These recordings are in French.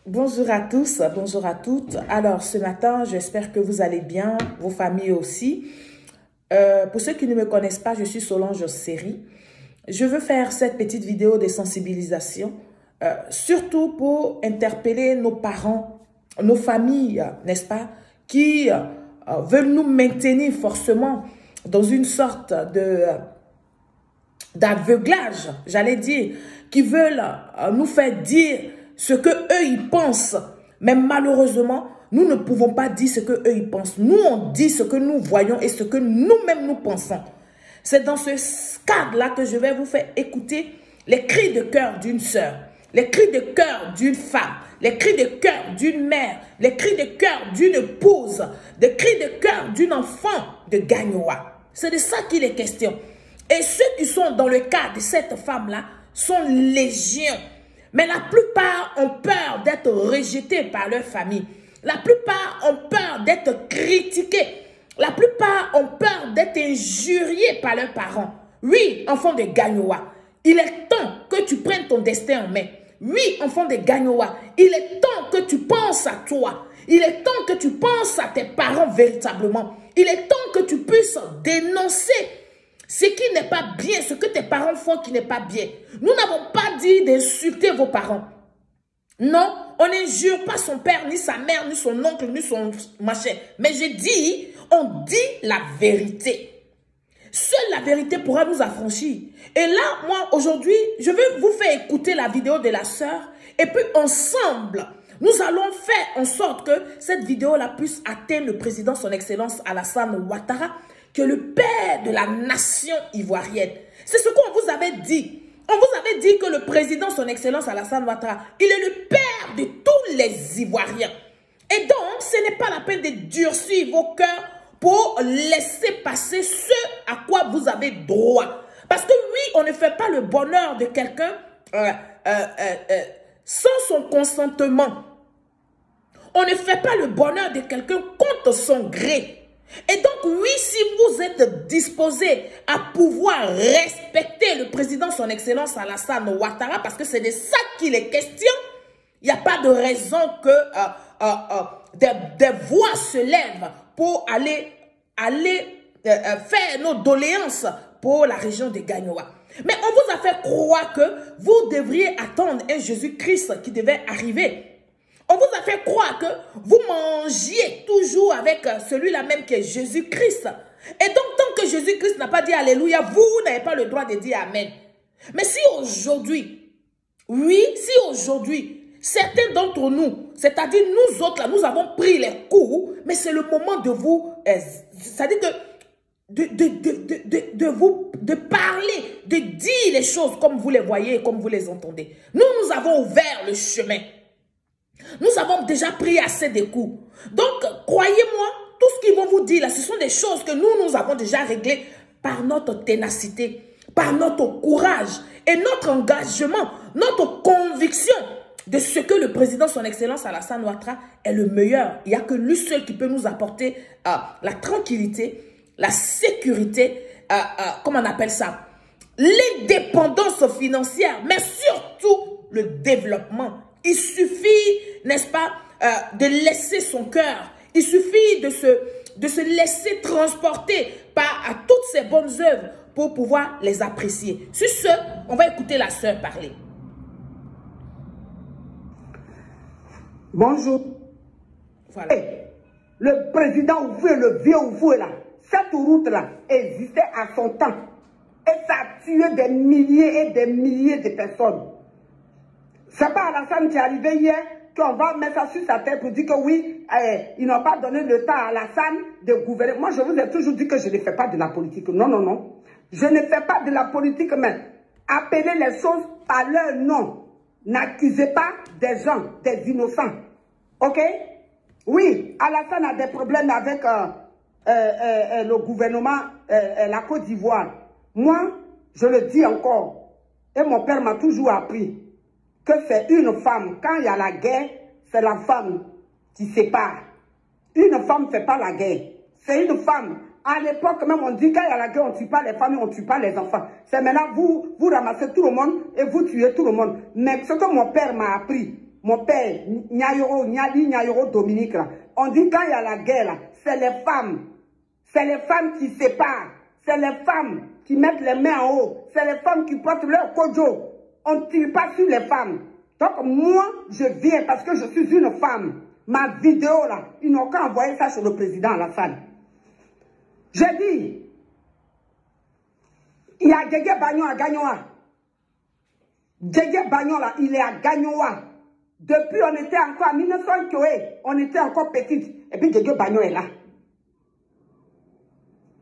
Bonjour à tous, bonjour à toutes. Alors, ce matin, j'espère que vous allez bien, vos familles aussi. Pour ceux qui ne me connaissent pas, je suis Solange Seri. Je veux faire cette petite vidéo de sensibilisation, surtout pour interpeller nos parents, nos familles, n'est-ce pas, qui veulent nous maintenir forcément dans une sorte d'aveuglage, j'allais dire, qui veulent nous faire dire ce que eux ils pensent. Mais malheureusement, nous ne pouvons pas dire ce que eux ils pensent. Nous, on dit ce que nous voyons et ce que nous-mêmes nous pensons. C'est dans ce cadre-là que je vais vous faire écouter les cris de cœur d'une sœur, les cris de cœur d'une femme, les cris de cœur d'une mère, les cris de cœur d'une épouse, les cris de cœur d'un enfant de Gagnoa. C'est de ça qu'il est question. Et ceux qui sont dans le cas de cette femme-là sont légion. Mais la plupart ont peur d'être rejetés par leur famille. La plupart ont peur d'être critiqués. La plupart ont peur d'être injuriés par leurs parents. Oui, enfant de Gagnoa, il est temps que tu prennes ton destin en main. Oui, enfant de Gagnoa, il est temps que tu penses à toi. Il est temps que tu penses à tes parents véritablement. Il est temps que tu puisses dénoncer ce qui n'est pas bien, ce que tes parents font qui n'est pas bien. Nous n'avons pas dit d'insulter vos parents. Non, on n'injure pas son père, ni sa mère, ni son oncle, ni son machin. Mais je dis, on dit la vérité. Seule la vérité pourra nous affranchir. Et là, moi, aujourd'hui, je vais vous faire écouter la vidéo de la sœur. Et puis, ensemble, nous allons faire en sorte que cette vidéo-là puisse atteindre le président, son excellence Alassane Ouattara, que le père de la nation ivoirienne. C'est ce qu'on vous avait dit. On vous avait dit que le président, son excellence Alassane Ouattara, il est le père de tous les Ivoiriens. Et donc, ce n'est pas la peine de durcir vos cœurs pour laisser passer ce à quoi vous avez droit. Parce que oui, on ne fait pas le bonheur de quelqu'un sans son consentement. On ne fait pas le bonheur de quelqu'un contre son gré. Et donc, oui, si vous êtes disposé à pouvoir respecter le président, son excellence Alassane Ouattara, parce que c'est de ça qu'il est question, il n'y a pas de raison que des voix se lèvent pour aller faire nos doléances pour la région de Gagnoa. Mais on vous a fait croire que vous devriez attendre un Jésus-Christ qui devait arriver. On vous a fait croire que vous mangiez toujours avec celui-là même qui est Jésus-Christ. Et donc, tant que Jésus-Christ n'a pas dit Alléluia, vous n'avez pas le droit de dire Amen. Mais si aujourd'hui, oui, si aujourd'hui, certains d'entre nous, c'est-à-dire nous autres, là, nous avons pris les coups, mais c'est le moment de vous, c'est-à-dire de parler, de dire les choses comme vous les voyez et comme vous les entendez. Nous avons ouvert le chemin. Nous avons déjà pris assez de coups. Donc, croyez-moi, tout ce qu'ils vont vous dire là, ce sont des choses que nous avons déjà réglées par notre ténacité, par notre courage et notre engagement, notre conviction de ce que le président, son excellence Alassane Ouattara, est le meilleur. Il n'y a que lui seul qui peut nous apporter la tranquillité, la sécurité, comment on appelle ça, l'indépendance financière, mais surtout le développement. Il suffit, n'est-ce pas, de laisser son cœur. Il suffit de se laisser transporter par toutes ces bonnes œuvres pour pouvoir les apprécier. Sur ce, on va écouter la sœur parler. Bonjour. Voilà. Hey, le président Oufoué, le vieux Oufoué là, cette route-là existait à son temps. Et ça a tué des milliers et des milliers de personnes. C'est pas Alassane qui est arrivé hier qu'on va mettre ça sur sa tête pour dire que oui, ils n'ont pas donné le temps à Alassane de gouverner. Moi, je vous ai toujours dit que je ne fais pas de la politique. Non, non, non. Je ne fais pas de la politique, mais appelez les choses par leur nom. N'accusez pas des gens, des innocents. OK? Oui, Alassane a des problèmes avec le gouvernement, la Côte d'Ivoire. Moi, je le dis encore, et mon père m'a toujours appris, que c'est une femme, quand il y a la guerre, c'est la femme qui sépare. Une femme ne fait pas la guerre. C'est une femme. À l'époque même, on dit quand il y a la guerre, on ne tue pas les familles, on ne tue pas les enfants. C'est maintenant, vous ramassez tout le monde et vous tuez tout le monde. Mais ce que mon père m'a appris, mon père, Nyayoro Dominique, là, on dit quand il y a la guerre, c'est les femmes. C'est les femmes qui séparent. C'est les femmes qui mettent les mains en haut. C'est les femmes qui portent leur kojo. On ne tire pas sur les femmes. Donc moi, je viens parce que je suis une femme. Ma vidéo là, ils n'ont qu'à envoyer ça sur le président Alassane. J'ai dit, il y a Djege Bagnon à Gagnoa. Djege Bagnon là, il est à Gagnoa. Depuis on était encore en 1900, on était encore petite. Et puis Djege Bagnon est là.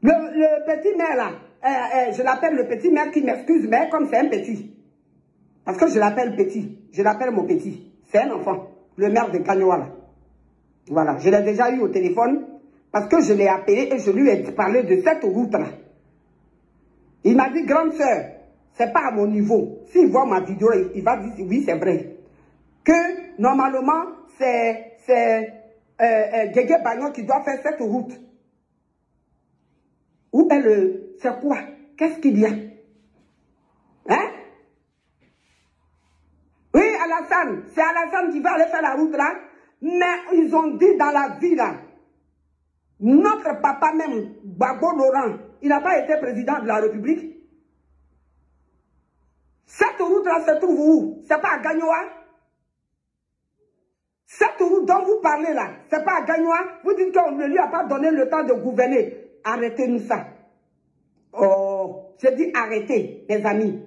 Le petit maire là, je l'appelle le petit maire qui m'excuse, mais comme c'est un petit. Parce que je l'appelle petit. Je l'appelle mon petit. C'est un enfant. Le maire de Gagnoa là. Voilà, je l'ai déjà eu au téléphone. Parce que je l'ai appelé et je lui ai parlé de cette route là. Il m'a dit, grande sœur, c'est pas à mon niveau. S'il voit ma vidéo, il va dire, oui, c'est vrai. Que, normalement, c'est Djege Bagnon qui doit faire cette route. Où est le... C'est quoi? Qu'est-ce qu'il y a? Hein? Oui, Alassane. C'est Alassane qui va aller faire la route là. Mais ils ont dit dans la vie là, notre papa même, Gbagbo Laurent, il n'a pas été président de la République. Cette route-là se trouve où? C'est pas à Gagnoa? Cette route dont vous parlez là, c'est pas à Gagnoa? Vous dites qu'on ne lui a pas donné le temps de gouverner. Arrêtez-nous ça. Oh, je dis arrêtez, les amis.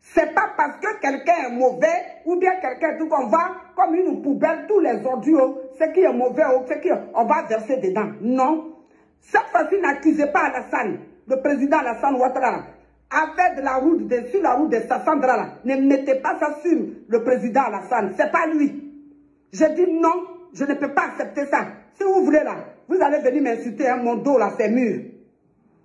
C'est pas parce que quelqu'un est mauvais ou bien quelqu'un tout qu'on va comme une poubelle, tous les ordures, ce qui est mauvais, ce qui on va verser dedans. Non. Cette fois-ci, n'accusez pas Alassane, le président Alassane Ouattara, à faire de la route, sur la route de Sassandra là. Ne mettez pas ça sur le président Alassane. C'est pas lui. Je dis non, je ne peux pas accepter ça. Si vous voulez là, vous allez venir m'insulter, hein, mon dos là, c'est mûr.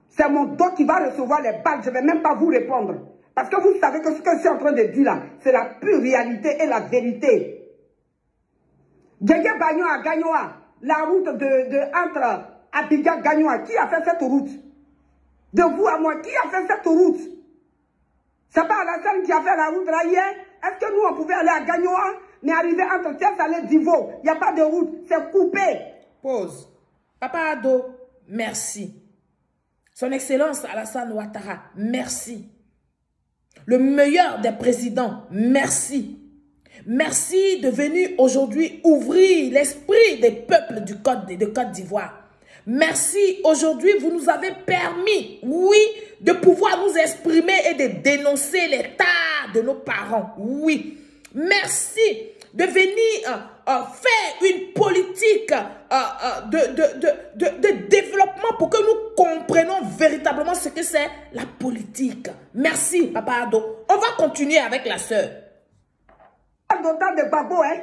C'est mon dos qui va recevoir les balles, je ne vais même pas vous répondre. Parce que vous savez que ce que je suis en train de dire là, c'est la pure réalité et la vérité. Djege Bagnon à Gagnoa, la route entre Abidjan et Gagnoa, qui a fait cette route? De vous à moi, qui a fait cette route? C'est pas Alassane qui a fait la route là hier? Est-ce que nous on pouvait aller à Gagnoa, mais arriver entre Thiès et Divo, il n'y a pas de route, c'est coupé. Pause. Papa Ado, merci. Son Excellence Alassane Ouattara, merci. Le meilleur des présidents, merci. Merci de venir aujourd'hui ouvrir l'esprit des peuples de Côte d'Ivoire. Merci, aujourd'hui, vous nous avez permis, oui, de pouvoir nous exprimer et de dénoncer l'état de nos parents. Oui, merci de venir faire une politique de développement pour que nous comprenions véritablement ce que c'est la politique. Merci, Papa Ado. On va continuer avec la sœur. Autant de Gbagbo, hein?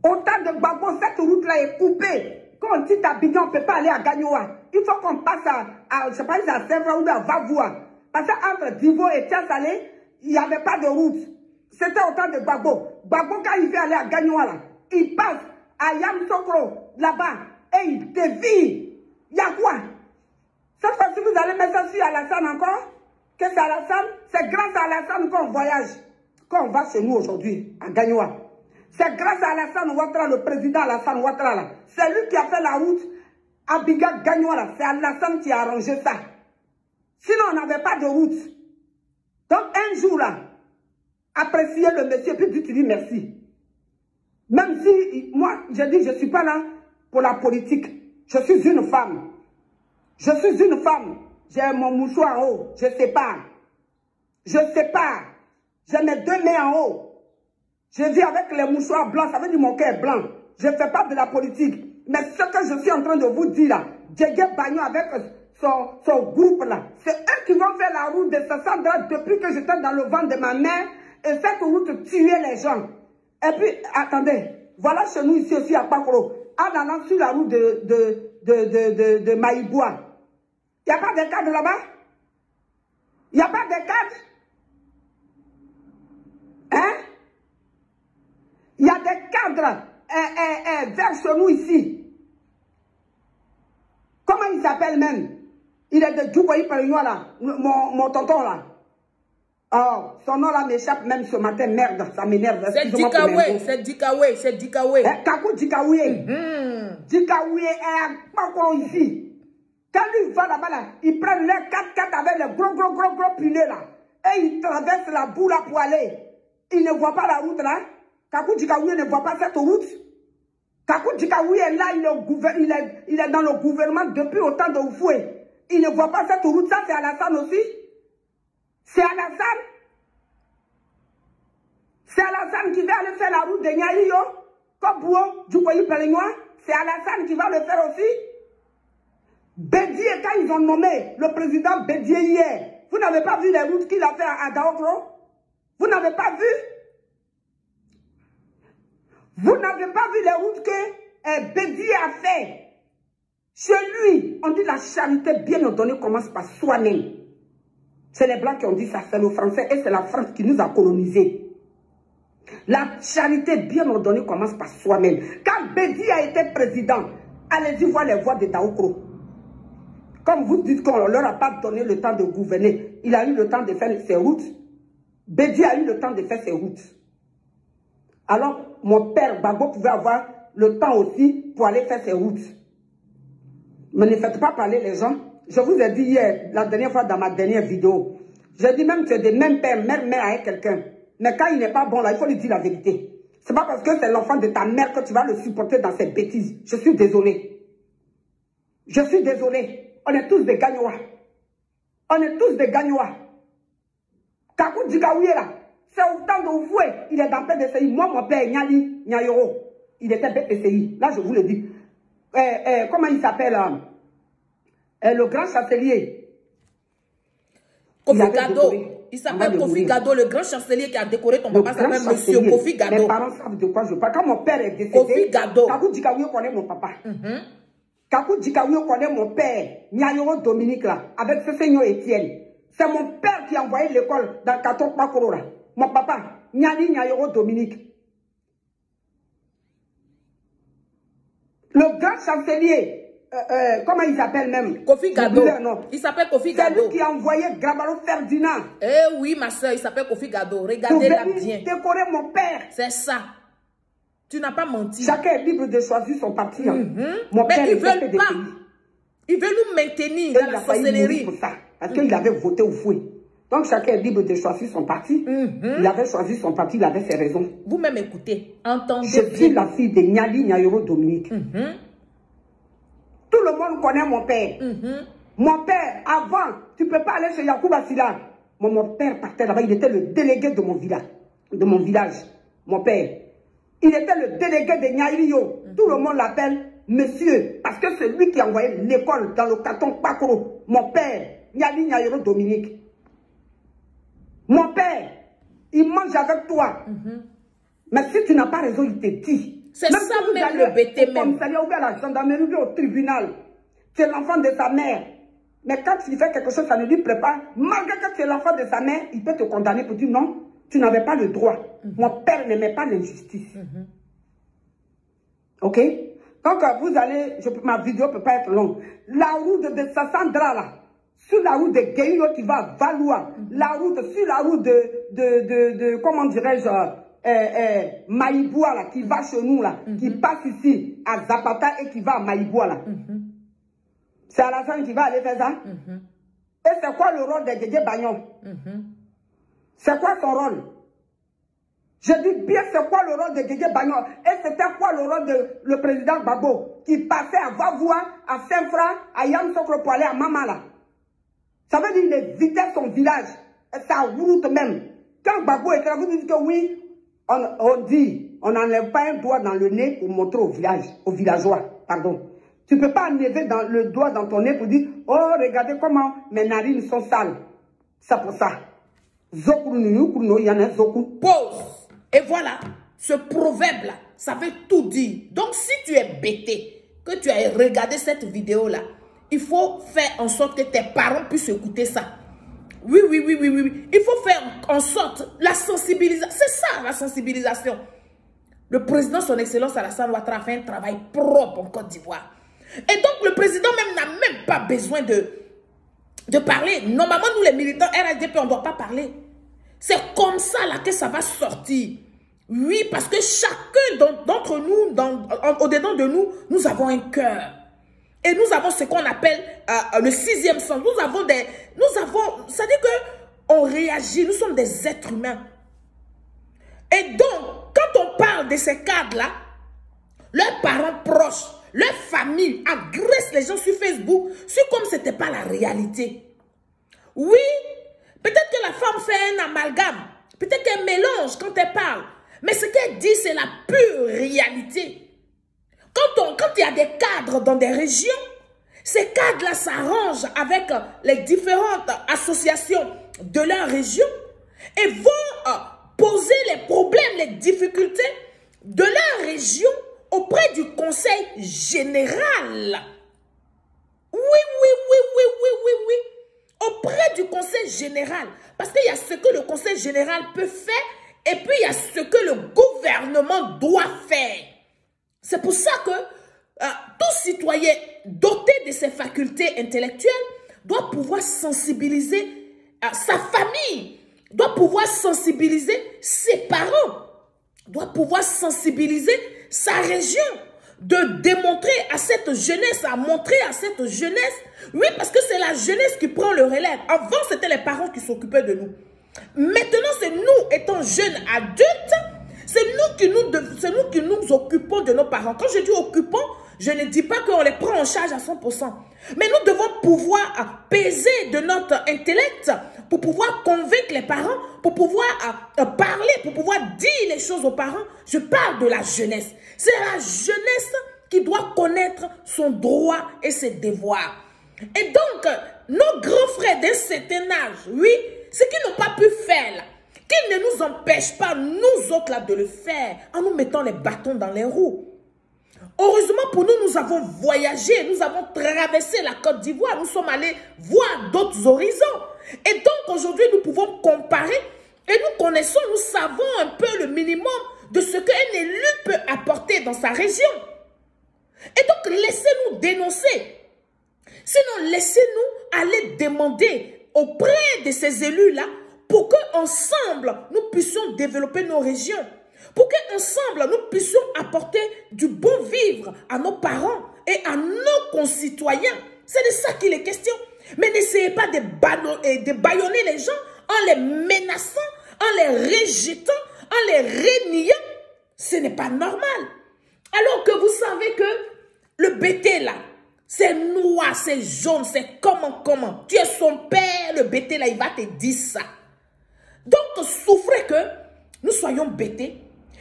Autant de Gbagbo, cette route-là est coupée. Quand on dit Abidjan, on ne peut pas aller à Gagnoa. Il faut qu'on passe je sais pas, à Sèvres ou à Vavoua. Parce qu'entre Divo et Thiès-Salé, il n'y avait pas de route. C'était autant de Gbagbo. Gbagbo, quand il veut aller à Gagnoa, là, il passe à Yamoussoukro, là-bas, et il dévie. Il y a quoi? Cette fois-ci, vous allez mettre ça sur Alassane encore? Que c'est Alassane? C'est grâce à Alassane qu'on voyage. Quand on va chez nous aujourd'hui, à Gagnoa. C'est grâce à Alassane Ouattara, le président Alassane Ouattara, là. C'est lui qui a fait la route Abidjan Gagnoa, là. C'est Alassane qui a arrangé ça. Sinon, on n'avait pas de route. Donc, un jour, là, appréciez le monsieur, puis tu dis merci. Même si, moi, je dis, je ne suis pas là pour la politique. Je suis une femme. Je suis une femme. J'ai mon mouchoir en haut. Je sépare. Je sépare. J'ai mes deux mains en haut. Je vis avec les mouchoirs blancs. Ça veut dire mon cœur est blanc. Je ne fais pas de la politique. Mais ce que je suis en train de vous dire là, Djege Bagnon avec son groupe là, c'est eux qui vont faire la route de Sassandra depuis que j'étais dans le ventre de ma mère. Et cette route tuait les gens. Et puis, attendez, voilà chez nous ici aussi à Pakoro, en allant sur la route de Maïboua. Il n'y a pas de cadre là-bas? Il n'y a pas de cadre? Hein? Il y a des cadres vers chez nous ici. Comment il s'appelle même? Il est de Djoukoyi Perignois là, mon tonton là. Oh, son nom là m'échappe même ce matin, merde, ça m'énerve. C'est Dikawe, c'est Dikawe, c'est Dikawe. Kakou Dikawe. Dikawe est pas encore ici. Quand il va là-bas, là, il prend les 4x4 avec les gros pulés là. Et il traverse la boue là pour aller. Il ne voit pas la route là. Kakou Dikawe ne voit pas cette route. Kakou Dikawe est là, il est dans le gouvernement depuis autant de Oufoué. Il ne voit pas cette route, ça c'est Alassane aussi. C'est Alassane. C'est Alassane qui va aller faire la route de Nyaïyo, Kobouo, Djoukoyi Pelengwa. C'est Alassane qui va le faire aussi. Bédié, quand ils ont nommé le président Bédié hier, vous n'avez pas vu les routes qu'il a fait à Daokro? Vous n'avez pas vu? Vous n'avez pas vu les routes que Bédié a fait? Chez lui, on dit la charité bien ordonnée commence par soi-même. C'est les Blancs qui ont dit ça, c'est le Français et c'est la France qui nous a colonisés. La charité bien ordonnée commence par soi-même. Quand Bédi a été président, allez-y voir les voix de Daokro. Comme vous dites qu'on ne leur a pas donné le temps de gouverner, il a eu le temps de faire ses routes. Bédi a eu le temps de faire ses routes. Alors, mon père Gbagbo pouvait avoir le temps aussi pour aller faire ses routes. Mais ne faites pas parler les gens. Je vous ai dit hier, la dernière fois dans ma dernière vidéo, j'ai dit même que c'est des mêmes pères, mère avec quelqu'un. Mais quand il n'est pas bon là, il faut lui dire la vérité. C'est pas parce que c'est l'enfant de ta mère que tu vas le supporter dans ses bêtises. Je suis désolé. Je suis désolé. On est tous des gagnois. On est tous des gagnois. Kakou Dikawe là, c'est autant de Oufoué. Il est dans PDCI. Moi, mon père, Nyali, Nyayoro, il était PDCI. Là, je vous le dis. Comment il s'appelle le grand chancelier. Kofi Gado. Il s'appelle Kofi Gado, le grand chancelier qui a décoré ton papa s'appelle Monsieur Kofi Gado. Mes parents savent de quoi je parle. Quand mon père est décédé, Kofi Gado. Kakou Dikawe connaît mon papa. Kakou Dikawe connaît mon père, Nyayoro Dominique là, avec ce seigneur Étienne. C'est mon père qui a envoyé l'école dans Katok Pakoro là. Mon papa, Nyayoro Dominique. Le grand chancelier, comment il s'appelle même? Kofi Gado. Il s'appelle Kofi Gado. C'est lui qui a envoyé Grabalo Ferdinand. Eh oui, ma soeur, il s'appelle Kofi Gado. Regardez-la bien. Décorer mon père. C'est ça. Tu n'as pas menti. Chacun est libre de choisir son parti. Mon père, ils veulent pas. Ils veulent nous maintenir dans la sorcellerie. Pour ça, parce qu'il avait voté au fouet. Donc chacun est libre de choisir son parti. Il avait choisi son parti, il avait ses raisons. Vous-même écoutez, entendez. Je suis la fille de Nyayoro Dominique. Tout le monde connaît mon père. Mon père, avant, tu ne peux pas aller chez Yacouba Silla. Mon père partait là-bas, il était le délégué de mon village. Mon père. Il était le délégué de Nyaïrio. Tout le monde l'appelle monsieur. Parce que c'est lui qui a envoyé l'école dans le canton Pakoro. Mon père, Nyayoro Dominique. Mon père, il mange avec toi. Mais si tu n'as pas raison, il te dit. C'est ça même le bêté même. Vous allez à la gendarmerie ou au tribunal. Tu es l'enfant de sa mère. Mais quand il fait quelque chose, ça ne lui plaît pas. Malgré que tu es l'enfant de sa mère, il peut te condamner pour dire non, tu n'avais pas le droit. Mon père n'aimait pas l'injustice. Ok? Donc vous allez, ma vidéo ne peut pas être longue. La route de Sassandra là, sur la route de Guéyo qui va à Valois, la route, sur la route de comment dirais-je, Maïboua là, qui va chez nous là, qui passe ici à Zapata et qui va à Maïboua là. C'est Alassane qui va aller faire ça. Et c'est quoi le rôle de Djedje Bagnon? C'est quoi son rôle? Je dis bien c'est quoi le rôle de Djedje Bagnon? Et c'était quoi le rôle de le président Gbagbo qui passait à Vavoua, à Saint-Fra, à Yamsokro pour aller à Mamala? Ça veut dire qu'il évitait son village, sa route même. Quand Gbagbo était là, vous dites que oui, on dit, on n'enlève pas un doigt dans le nez pour montrer au village, aux villageois, pardon. Tu ne peux pas enlever le doigt dans ton nez pour dire, oh, regardez comment mes narines sont sales. C'est pour ça. Pause. Et voilà, ce proverbe-là, ça veut tout dire. Donc, si tu es bêté, que tu as regardé cette vidéo-là, il faut faire en sorte que tes parents puissent écouter ça. Oui. Il faut faire en sorte la sensibilisation. C'est ça, la sensibilisation. Le président, son excellence Alassane Ouattara, a fait un travail propre en Côte d'Ivoire. Et donc, le président même n'a même pas besoin de parler. Normalement, nous, les militants RSDP, on ne doit pas parler. C'est comme ça là que ça va sortir. Oui, parce que chacun d'entre nous, au-dedans de nous, nous avons un cœur. Et nous avons ce qu'on appelle le sixième sens. Ça dit que on réagit, nous sommes des êtres humains. Et donc, quand on parle de ces cadres-là, leurs parents proches, leur famille agressent les gens sur Facebook, c'est comme si ce n'était pas la réalité. Oui, peut-être que la femme fait un amalgame, peut-être qu'elle mélange quand elle parle, mais ce qu'elle dit, c'est la pure réalité. Quand il y a des cadres dans des régions, ces cadres-là s'arrangent avec les différentes associations de leur région et vont poser les problèmes, les difficultés de leur région auprès du conseil général. Oui. Auprès du conseil général. Parce qu'il y a ce que le conseil général peut faire et puis il y a ce que le gouvernement doit faire. C'est pour ça que tout citoyen doté de ses facultés intellectuelles doit pouvoir sensibiliser sa famille, doit pouvoir sensibiliser ses parents, doit pouvoir sensibiliser sa région, de démontrer à cette jeunesse, à montrer à cette jeunesse, oui, parce que c'est la jeunesse qui prend le relève. Avant, c'était les parents qui s'occupaient de nous. Maintenant, c'est nous, étant jeunes adultes, c'est nous qui nous occupons de nos parents. Quand je dis occupons, je ne dis pas qu'on les prend en charge à 100%. Mais nous devons pouvoir peser de notre intellect pour pouvoir convaincre les parents, pour pouvoir parler, pour pouvoir dire les choses aux parents. Je parle de la jeunesse. C'est la jeunesse qui doit connaître son droit et ses devoirs. Et donc, nos grands frères d'un certain âge, oui, ce qu'ils n'ont pas pu faire là, qu'ils ne nous empêchent pas, nous autres là, de le faire, en nous mettant les bâtons dans les roues. Heureusement pour nous, nous avons voyagé, nous avons traversé la Côte d'Ivoire, nous sommes allés voir d'autres horizons. Et donc aujourd'hui, nous pouvons comparer et nous connaissons, nous savons un peu le minimum de ce qu'un élu peut apporter dans sa région. Et donc, laissez-nous dénoncer. Sinon, laissez-nous aller demander auprès de ces élus-là pour qu'ensemble, nous puissions développer nos régions. Pour qu'ensemble, nous puissions apporter du bon vivre à nos parents et à nos concitoyens. C'est de ça qu'il est question. Mais n'essayez pas de bâillonner les gens en les menaçant, en les rejetant, en les reniant. Ce n'est pas normal. Alors que vous savez que le BT là, c'est noir, c'est jaune, c'est comment. Tu es son père, le BT là, il va te dire ça. Donc, souffrez que nous soyons bêtés,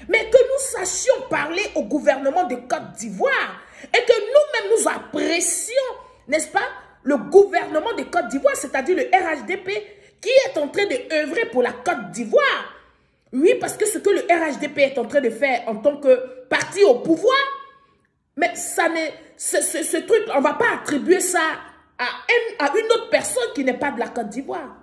mais que nous sachions parler au gouvernement de Côte d'Ivoire et que nous-mêmes nous apprécions, n'est-ce pas, le gouvernement de Côte d'Ivoire, c'est-à-dire le RHDP, qui est en train d'œuvrer pour la Côte d'Ivoire. Oui, parce que ce que le RHDP est en train de faire en tant que parti au pouvoir, mais ça n'est, ce truc, on ne va pas attribuer ça à une autre personne qui n'est pas de la Côte d'Ivoire.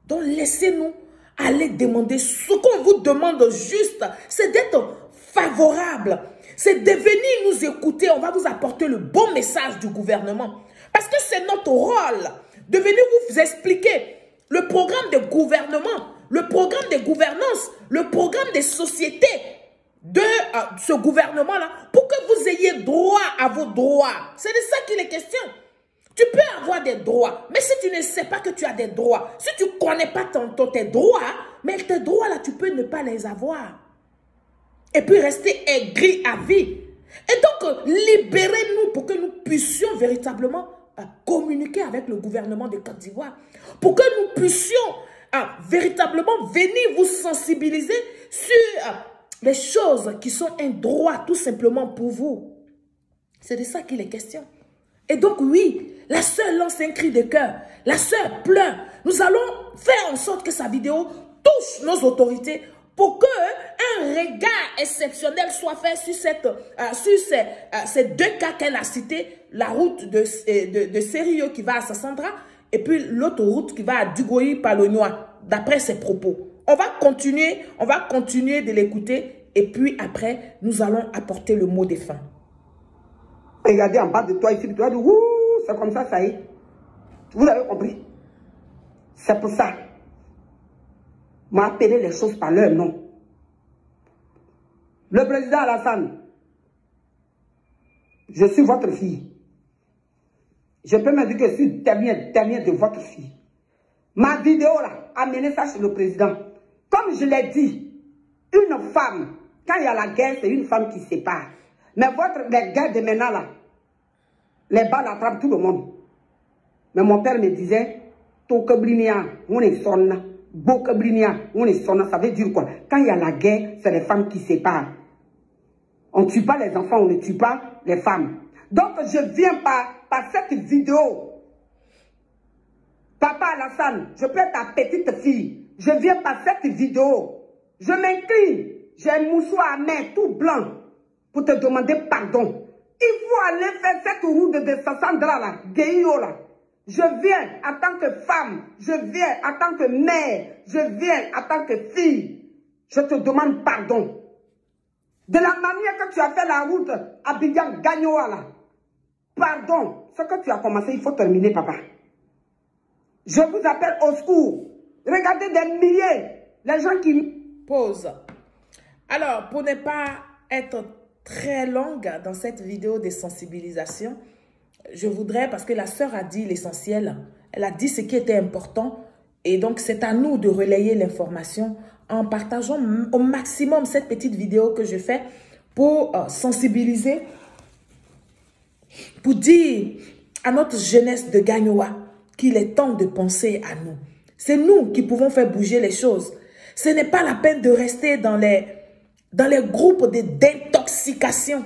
Donc, laissez-nous aller demander. Ce qu'on vous demande juste, c'est d'être favorable. C'est de venir nous écouter. On va vous apporter le bon message du gouvernement. Parce que c'est notre rôle de venir vous expliquer le programme de gouvernement, le programme de gouvernance, le programme des sociétés de ce gouvernement-là pour que vous ayez droit à vos droits. C'est de ça qu'il est question. Tu peux avoir des droits, mais si tu ne sais pas que tu as des droits, si tu ne connais pas tes droits, mais tes droits-là, tu peux ne pas les avoir. Et puis rester aigri à vie. Et donc, libérez-nous pour que nous puissions véritablement communiquer avec le gouvernement de Côte d'Ivoire. Pour que nous puissions véritablement venir vous sensibiliser sur les choses qui sont un droit tout simplement pour vous. C'est de ça qu'il est question. Et donc oui, la sœur lance un cri de cœur. La sœur pleure. Nous allons faire en sorte que sa vidéo touche nos autorités pour qu'un regard exceptionnel soit fait sur, ces deux cas qu'elle a cités. La route de Serio qui va à Sassandra et puis l'autre route qui va à Dugoï-Palognois, d'après ses propos. On va continuer de l'écouter et puis après, nous allons apporter le mot de fin. Regardez en bas de toi ici, tu vas dire, ouh, c'est comme ça, ça y est. Vous avez compris? C'est pour ça. m'a appelé les choses par leur nom. Le président Alassane, je suis votre fille. Je peux me dire que je suis dernière de votre fille. Ma vidéo là, amenez ça chez le président. Comme je l'ai dit, une femme, quand il y a la guerre, c'est une femme qui sépare. Mais les guerres de maintenant là, les balles attrapent tout le monde. Mais mon père me disait, Tokeblinia, on est sonna, Bokeblinia, on est sonna. Ça veut dire quoi? Quand il y a la guerre, c'est les femmes qui séparent. On ne tue pas les enfants, on ne tue pas les femmes. Donc je viens par cette vidéo. Papa Alassane, je peux être ta petite fille. Je viens par cette vidéo. Je m'incline. J'ai un mouchoir à main tout blanc pour te demander pardon. Il faut aller faire cette route de Sassandra là, Guéio là. Je viens en tant que femme, je viens en tant que mère, je viens en tant que fille. Je te demande pardon. De la manière que tu as fait la route à Abidjan-Gagnoa là. Pardon. Ce que tu as commencé, il faut terminer, papa. Je vous appelle au secours. Regardez des milliers. Les gens qui... Pause. Alors, pour ne pas être très longue dans cette vidéo de sensibilisation, je voudrais, parce que la sœur a dit l'essentiel, elle a dit ce qui était important, et donc c'est à nous de relayer l'information en partageant au maximum cette petite vidéo que je fais pour sensibiliser, pour dire à notre jeunesse de Gagnoa qu'il est temps de penser à nous. C'est nous qui pouvons faire bouger les choses. Ce n'est pas la peine de rester dans les groupes d'intoxication.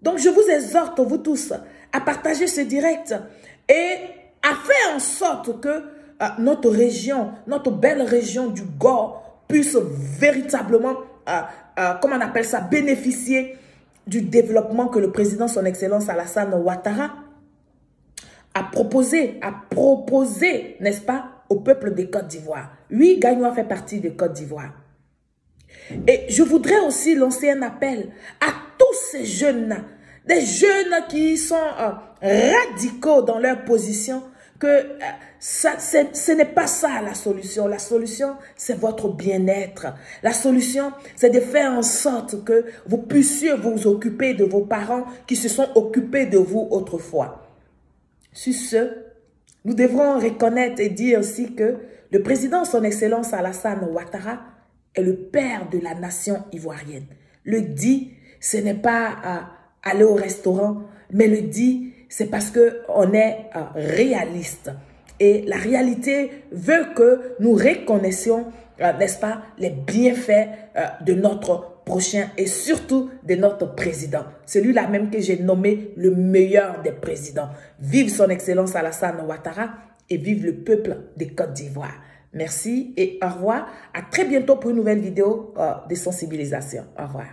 Donc, je vous exhorte, vous tous, à partager ce direct et à faire en sorte que notre région, notre belle région du Gor puisse véritablement, comment on appelle ça, bénéficier du développement que le président, son Excellence Alassane Ouattara, a proposé, n'est-ce pas, au peuple de Côte d'Ivoire. Oui, Gagnoa fait partie de Côte d'Ivoire. Et je voudrais aussi lancer un appel à tous ces jeunes, des jeunes qui sont radicaux dans leur position, que ce n'est pas ça la solution. La solution, c'est votre bien-être. La solution, c'est de faire en sorte que vous puissiez vous occuper de vos parents qui se sont occupés de vous autrefois. Sur ce, nous devrons reconnaître et dire aussi que le président, son Excellence Alassane Ouattara, est le père de la nation ivoirienne. Le dit, ce n'est pas aller au restaurant, mais le dit, c'est parce qu'on est réaliste. Et la réalité veut que nous reconnaissions, n'est-ce pas, les bienfaits de notre prochain et surtout de notre président. Celui-là même que j'ai nommé le meilleur des présidents. Vive son Excellence Alassane Ouattara et vive le peuple de Côte d'Ivoire. Merci et au revoir. À très bientôt pour une nouvelle vidéo de sensibilisation. Au revoir.